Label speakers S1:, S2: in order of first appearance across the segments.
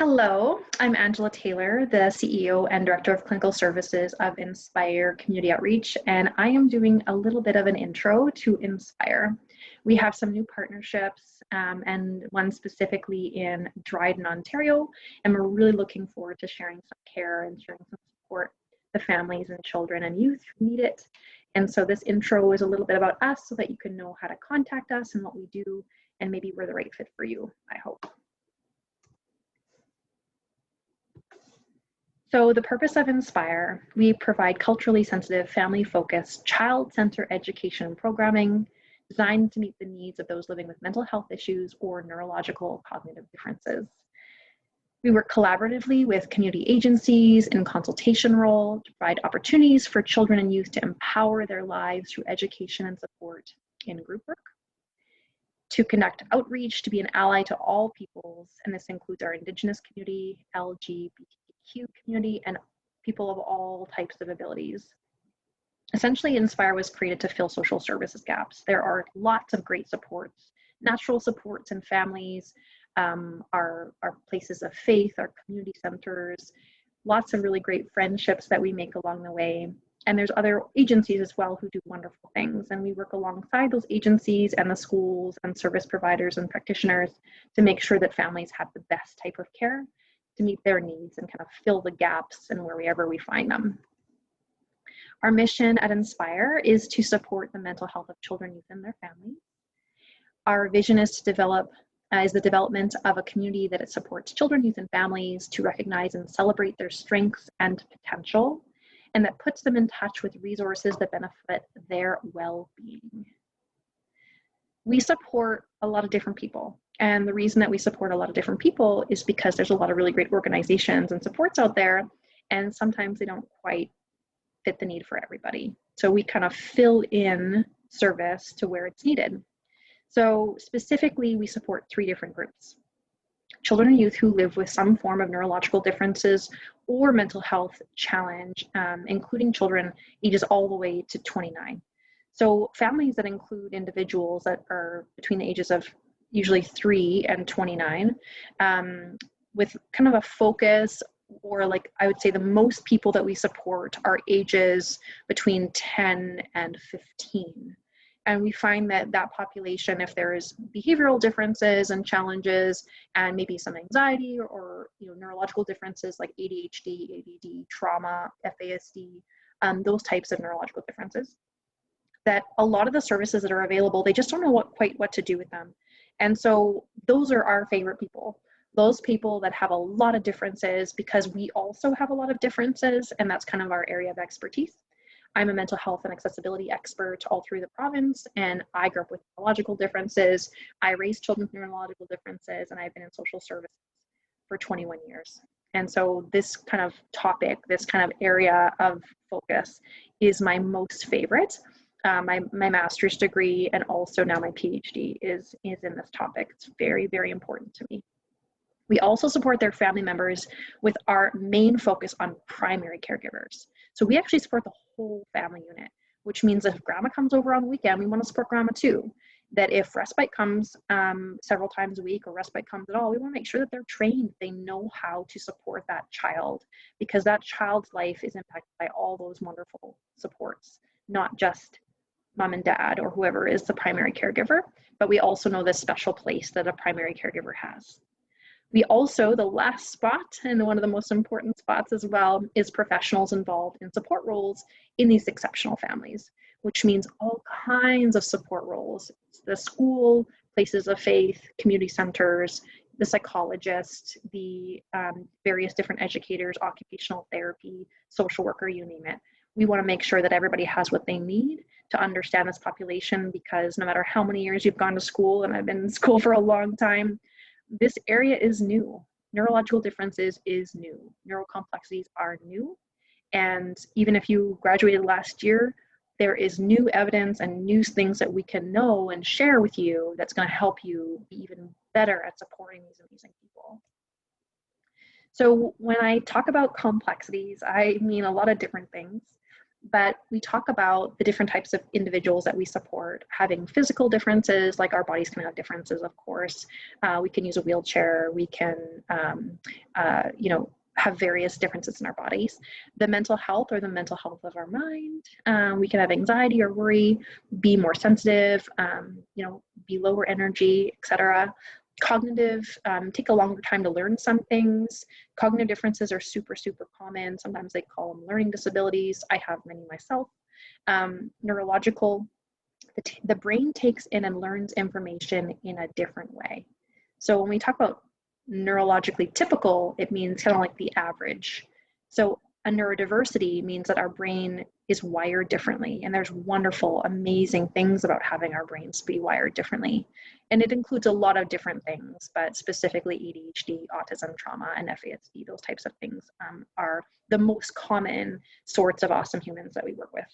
S1: Hello, I'm Angela Taylor, the CEO and Director of Clinical Services of Inspire Community Outreach, and I am doing a little bit of an intro to Inspire. We have some new partnerships and one specifically in Dryden, Ontario, and we're really looking forward to sharing some care and sharing some support to families and children and youth who need it. And so this intro is a little bit about us so that you can know how to contact us and what we do, and maybe we're the right fit for you, I hope. So the purpose of Inspire, we provide culturally sensitive, family-focused, child-centered education and programming designed to meet the needs of those living with mental health issues or neurological cognitive differences. We work collaboratively with community agencies in consultation role to provide opportunities for children and youth to empower their lives through education and support in group work, to conduct outreach, to be an ally to all peoples, and this includes our Indigenous community, LGBTQ community, and people of all types of abilities. Essentially, Inspire was created to fill social services gaps. There are lots of great supports, natural supports in families, our places of faith, our community centers, lots of really great friendships that we make along the way. And there's other agencies as well who do wonderful things. And we work alongside those agencies and the schools and service providers and practitioners to make sure that families have the best type of care to meet their needs and kind of fill the gaps in wherever we find them. Our mission at Inspire is to support the mental health of children, youth, and their families. Our vision is to the development of a community that it supports children, youth, and families to recognize and celebrate their strengths and potential, and that puts them in touch with resources that benefit their well-being. We support a lot of different people. And the reason that we support a lot of different people is because there's a lot of really great organizations and supports out there, and sometimes they don't quite fit the need for everybody. So we kind of fill in service to where it's needed. So specifically, we support 3 different groups. Children and youth who live with some form of neurological differences or mental health challenge, including children ages all the way to 29. So families that include individuals that are between the ages of usually 3 and 29, with kind of a focus, or like I would say the most people that we support are ages between 10 and 15. And we find that that population, if there's behavioral differences and challenges and maybe some anxiety or neurological differences like ADHD, ADD, trauma, FASD, those types of neurological differences, that a lot of the services that are available, they just don't know quite what to do with them. And so those are our favorite people. Those people that have a lot of differences, because we also have a lot of differences, and that's kind of our area of expertise. I'm a mental health and accessibility expert all through the province, and I grew up with neurological differences. I raised children with neurological differences, and I've been in social services for 21 years. And so this kind of topic, this kind of area of focus is my most favorite. My master's degree and also now my PhD is in this topic. It's very, very important to me. We also support their family members with our main focus on primary caregivers. So we actually support the whole family unit, which means if grandma comes over on the weekend, we want to support grandma too. That if respite comes several times a week or respite comes at all, we want to make sure that they're trained. They know how to support that child, because that child's life is impacted by all those wonderful supports, not just mom and dad or whoever is the primary caregiver, but we also know the special place that a primary caregiver has. We also, the last spot, and one of the most important spots as well, is professionals involved in support roles in these exceptional families, which means all kinds of support roles. The school, places of faith, community centers, the psychologist, the various different educators, occupational therapy, social worker, you name it. We want to make sure that everybody has what they need to understand this population, because no matter how many years you've gone to school, and I've been in school for a long time, this area is new. Neurological differences is new. Neurocomplexities are new. And even if you graduated last year, there is new evidence and new things that we can know and share with you that's going to help you be even better at supporting these amazing people. So when I talk about complexities, I mean a lot of different things. But we talk about the different types of individuals that we support, having physical differences, like our bodies can have differences, of course. We can use a wheelchair, we can, have various differences in our bodies. The mental health, or the mental health of our mind. We can have anxiety or worry, be more sensitive, be lower energy, etc. Cognitive, take a longer time to learn some things. Cognitive differences are super, super common. Sometimes they call them learning disabilities. I have many myself. Neurological, the brain takes in and learns information in a different way. So when we talk about neurologically typical, it means kind of like the average. So a neurodiversity means that our brain is wired differently, and there's wonderful, amazing things about having our brains be wired differently. And it includes a lot of different things, but specifically ADHD, autism, trauma, and FASD, those types of things are the most common sorts of awesome humans that we work with.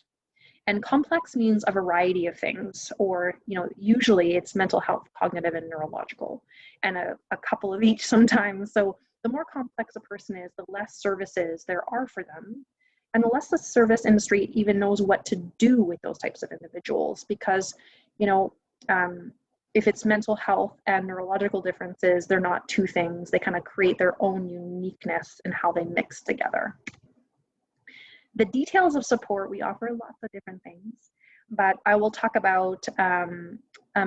S1: And complex means a variety of things, or usually it's mental health, cognitive, and neurological, and a couple of each sometimes. So the more complex a person is, the less services there are for them, and the less the service industry even knows what to do with those types of individuals, because if it's mental health and neurological differences, they're not two things. They kind of create their own uniqueness in how they mix together. The details of support, we offer lots of different things, but I will talk about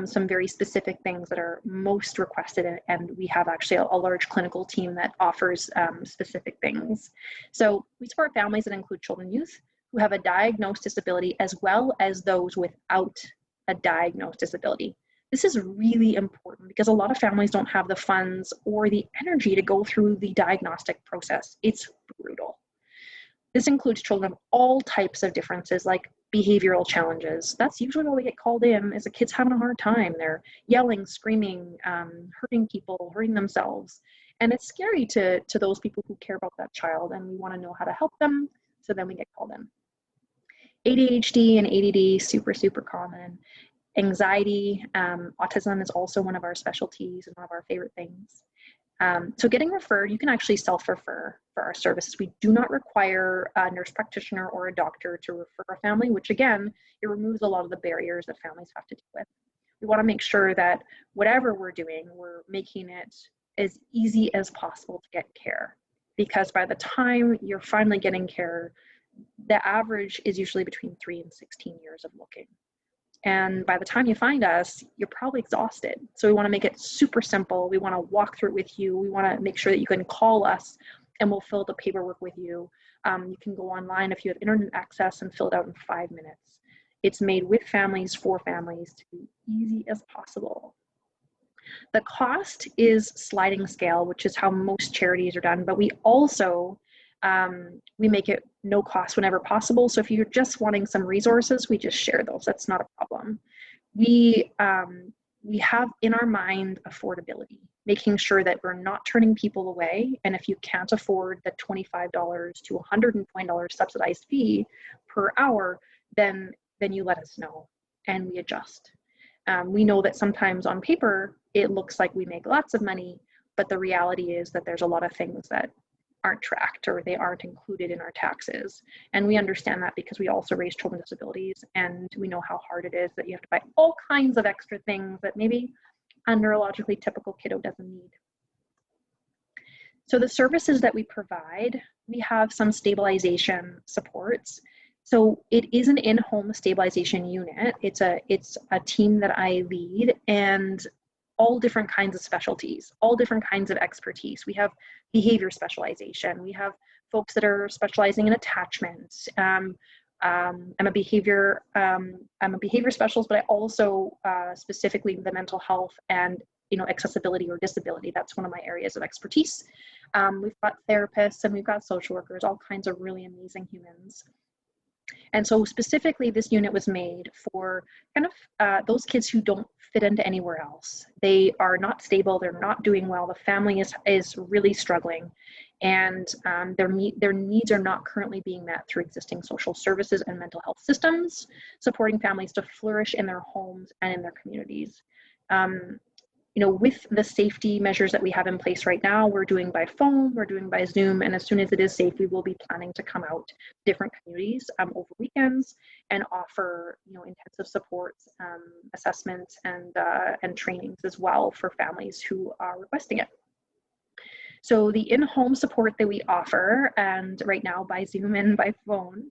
S1: some very specific things that are most requested, and we have actually a large clinical team that offers specific things. So we support families that include children and youth who have a diagnosed disability, as well as those without a diagnosed disability. This is really important because a lot of families don't have the funds or the energy to go through the diagnostic process. It's brutal. This includes children of all types of differences, like behavioral challenges. That's usually why we get called in, is the kid's having a hard time. They're yelling, screaming, hurting people, hurting themselves. And it's scary to those people who care about that child, and we want to know how to help them, so then we get called in. ADHD and ADD, super, super common. Anxiety, autism is also one of our specialties and one of our favorite things. So getting referred, you can actually self-refer for our services. We do not require a nurse practitioner or a doctor to refer a family, which again, it removes a lot of the barriers that families have to deal with. We want to make sure that whatever we're doing, we're making it as easy as possible to get care. Because by the time you're finally getting care, the average is usually between 3 and 16 years of looking. And by the time you find us, you're probably exhausted. So we want to make it super simple. We want to walk through it with you. We want to make sure that you can call us and we'll fill the paperwork with you. You can go online if you have internet access and fill it out in 5 minutes. It's made with families, for families, to be easy as possible. The cost is sliding scale, which is how most charities are done, but we also we make it no cost whenever possible. So if you're just wanting some resources, we just share those. That's not a problem. We have in our mind affordability, making sure that we're not turning people away. And if you can't afford the $25 to $120 subsidized fee per hour, then you let us know and we adjust. We know that sometimes on paper, it looks like we make lots of money, but the reality is that there's a lot of things that aren't tracked or they aren't included in our taxes. And we understand that because we also raise children with disabilities, and we know how hard it is that you have to buy all kinds of extra things that maybe a neurologically typical kiddo doesn't need. So the services that we provide, we have some stabilization supports. So it is an in-home stabilization unit. It's a team that I lead, and all different kinds of specialties, all different kinds of expertise. We have behavior specialization. We have folks that are specializing in attachment. I'm a behavior specialist, but I also specifically the mental health and accessibility or disability. That's one of my areas of expertise. We've got therapists and we've got social workers, all kinds of really amazing humans. And so specifically this unit was made for kind of those kids who don't fit into anywhere else. They are not stable, they're not doing well, the family is really struggling, and their needs are not currently being met through existing social services and mental health systems, supporting families to flourish in their homes and in their communities. with the safety measures that we have in place right now, we're doing by phone, we're doing by Zoom, and as soon as it is safe, we will be planning to come out to different communities over weekends and offer, intensive supports, assessments, and trainings as well for families who are requesting it. So the in-home support that we offer, and right now by Zoom and by phone,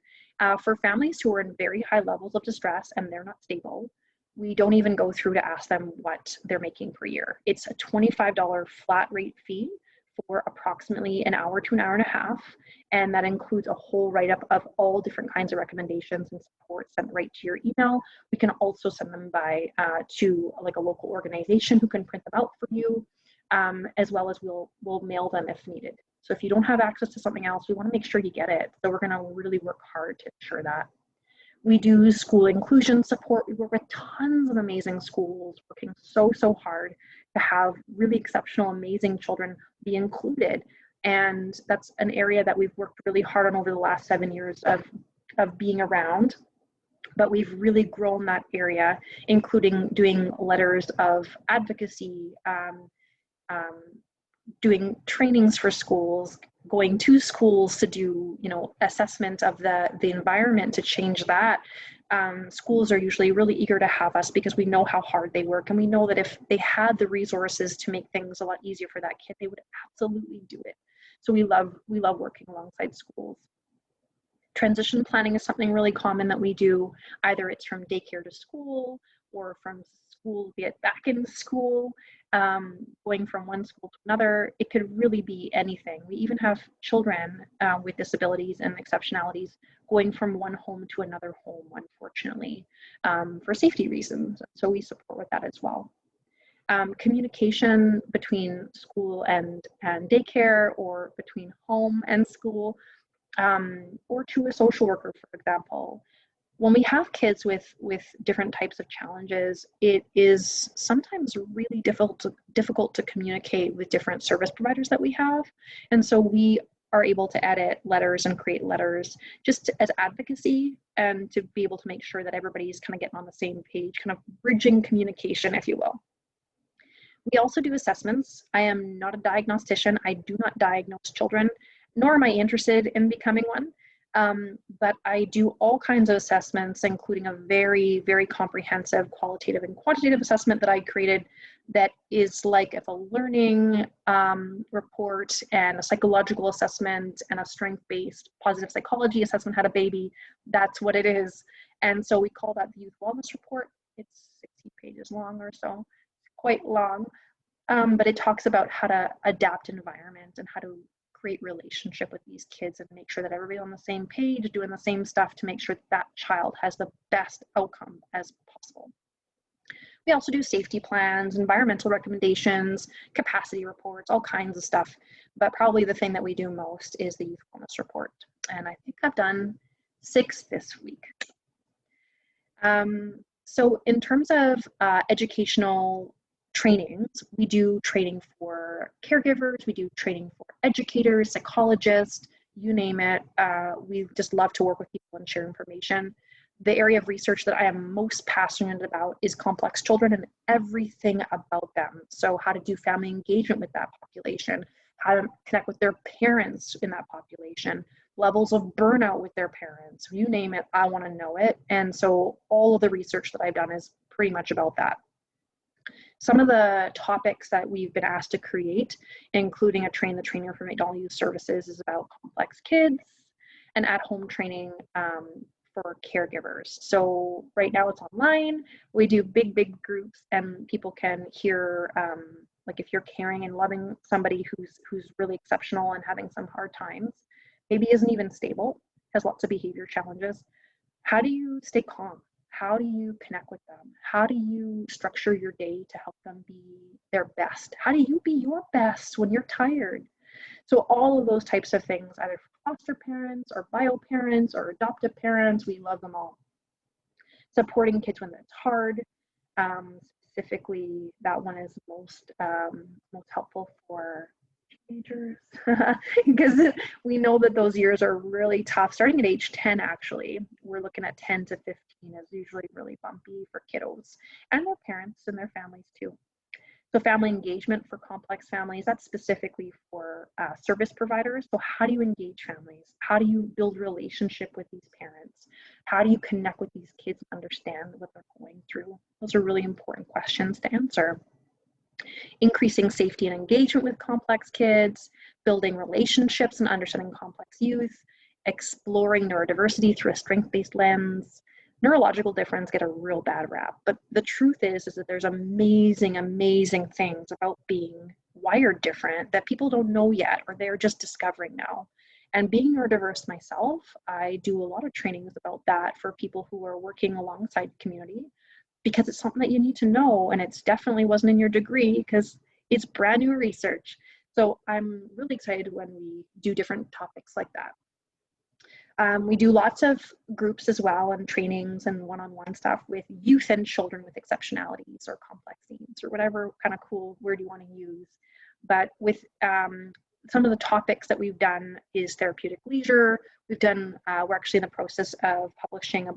S1: for families who are in very high levels of distress and they're not stable, we don't even go through to ask them what they're making per year. It's a $25 flat rate fee for approximately an hour to an hour and a half. And that includes a whole write-up of all different kinds of recommendations and support sent right to your email. We can also send them to like a local organization who can print them out for you, as well as we'll mail them if needed. So if you don't have access to something else, we want to make sure you get it. So we're going to really work hard to ensure that. We do school inclusion support. We work with tons of amazing schools, working so hard to have really exceptional, amazing children be included. And that's an area that we've worked really hard on over the last 7 years of being around. But we've really grown that area, including doing letters of advocacy, doing trainings for schools, going to schools to do, assessment of the environment to change that. Schools are usually really eager to have us because we know how hard they work, and we know that if they had the resources to make things a lot easier for that kid, they would absolutely do it. So we love working alongside schools. Transition planning is something really common that we do. Either it's from daycare to school, or from school to get back into school, going from one school to another. It could really be anything. We even have children with disabilities and exceptionalities going from one home to another home, unfortunately, for safety reasons. So we support with that as well. Communication between school and daycare, or between home and school, or to a social worker, for example. When we have kids with different types of challenges, it is sometimes really difficult to communicate with different service providers that we have. And so we are able to edit letters and create letters just as advocacy, and to be able to make sure that everybody's kind of getting on the same page, kind of bridging communication, if you will. We also do assessments. I am not a diagnostician. I do not diagnose children, nor am I interested in becoming one. But I do all kinds of assessments, including a very, very comprehensive qualitative and quantitative assessment that I created that is like if a learning report and a psychological assessment and a strength-based positive psychology assessment had a baby. That's what it is. And so we call that the Youth Wellness Report. It's 60 pages long or so, quite long, but it talks about how to adapt environment and how to create relationship with these kids and make sure that everybody's on the same page, doing the same stuff to make sure that child has the best outcome as possible. We also do safety plans, environmental recommendations, capacity reports, all kinds of stuff. But probably the thing that we do most is the Youth Wellness Report. And I think I've done 6 this week. So in terms of educational trainings, we do training for caregivers, we do training for educators, psychologists, you name it. We just love to work with people and share information. The area of research that I am most passionate about is complex children and everything about them. So how to do family engagement with that population, how to connect with their parents in that population, levels of burnout with their parents, you name it, I want to know it. And so all of the research that I've done is pretty much about that. Some of the topics that we've been asked to create, including a Train the Trainer from McDonald Youth Services, is about complex kids and at-home training for caregivers. So right now it's online. We do big groups, and people can hear, like if you're caring and loving somebody who's really exceptional and having some hard times, maybe isn't even stable, has lots of behavior challenges. How do you stay calm? How do you connect with them? How do you structure your day to help them be their best? How do you be your best when you're tired? So all of those types of things, either for foster parents or bio parents or adoptive parents, we love them all. Supporting kids when it's hard. Specifically, that one is most helpful for teenagers because we know that those years are really tough. Starting at age 10, actually, we're looking at 10 to 15 is usually really bumpy for kiddos and their parents and their families too. So family engagement for complex families, that's specifically for service providers. So how do you engage families? How do you build relationship with these parents? How do you connect with these kids and understand what they're going through? Those are really important questions to answer. Increasing safety and engagement with complex kids, building relationships and understanding complex youth, exploring neurodiversity through a strength-based lens. Neurological difference get a real bad rap, but the truth is that there's amazing, amazing things about being wired different that people don't know yet, or they're just discovering now. And being neurodiverse myself, I do a lot of trainings about that for people who are working alongside community, because it's something that you need to know, and it's definitely wasn't in your degree because it's brand new research. So I'm really excited when we do different topics like that. We do lots of groups as well, and trainings and one-on-one stuff with youth and children with exceptionalities or complex needs or whatever kind of cool word you want to use. But with some of the topics that we've done is therapeutic leisure. We're actually in the process of publishing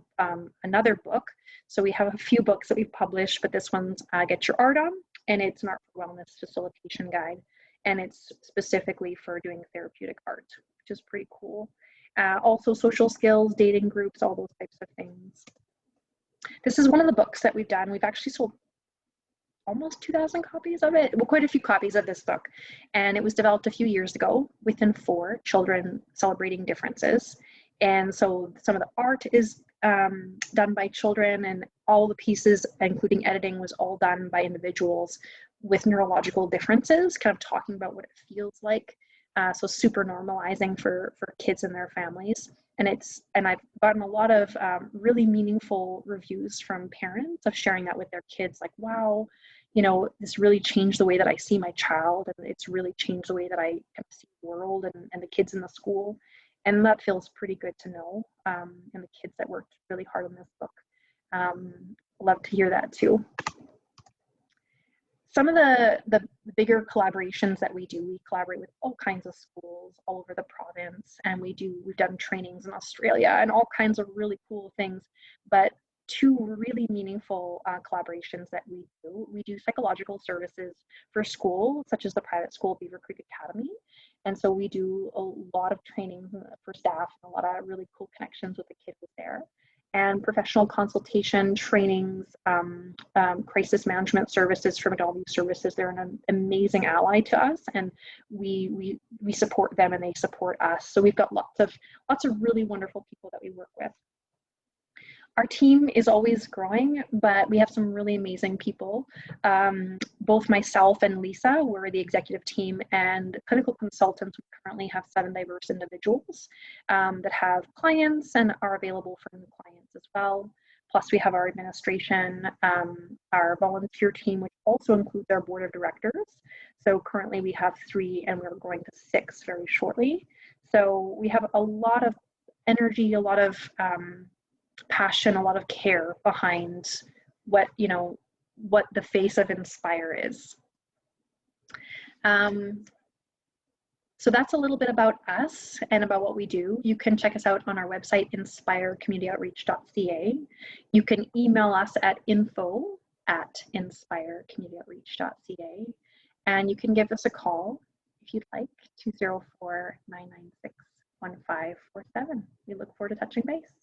S1: another book. So we have a few books that we've published, but this one's Get Your Art On, and it's an art for wellness facilitation guide. And it's specifically for doing therapeutic art, which is pretty cool. Also social skills, dating groups, all those types of things. This is one of the books that we've done. We've actually sold almost 2,000 copies of it, well, quite a few copies of this book. And it was developed a few years ago within 4 children celebrating differences. And so some of the art is done by children, and all the pieces, including editing, was all done by individuals with neurological differences, kind of talking about what it feels like. So super normalizing for kids and their families. And I've gotten a lot of really meaningful reviews from parents of sharing that with their kids, like, wow, you know, this really changed the way that I see my child, and it's really changed the way that I kind of see the world and the kids in the school. And that feels pretty good to know. And the kids that worked really hard on this book, love to hear that too. Some of the bigger collaborations that we do, we collaborate with all kinds of schools all over the province, and we've done trainings in Australia and all kinds of really cool things. But 2 really meaningful collaborations that we do psychological services for school, such as the private school Beaver Creek Academy. And so we do a lot of training for staff and a lot of really cool connections with the kids there. And professional consultation trainings, crisis management services from Adult Youth Services. They're an amazing ally to us, and we support them and they support us. So we've got lots of really wonderful people that we work with. Our team is always growing, but we have some really amazing people. Both myself and Lisa, we're the executive team, and clinical consultants. We currently have 7 diverse individuals that have clients and are available for new clients as well. Plus we have our administration, our volunteer team, which also includes our board of directors. So currently we have 3, and we're going to 6 very shortly. So we have a lot of energy, a lot of passion, a lot of care behind what the face of Inspire is. So that's a little bit about us and about what we do. You can check us out on our website, inspirecommunityoutreach.ca. You can email us at info@inspirecommunityoutreach.ca, and you can give us a call if you'd like, 204-996-1547. We look forward to touching base.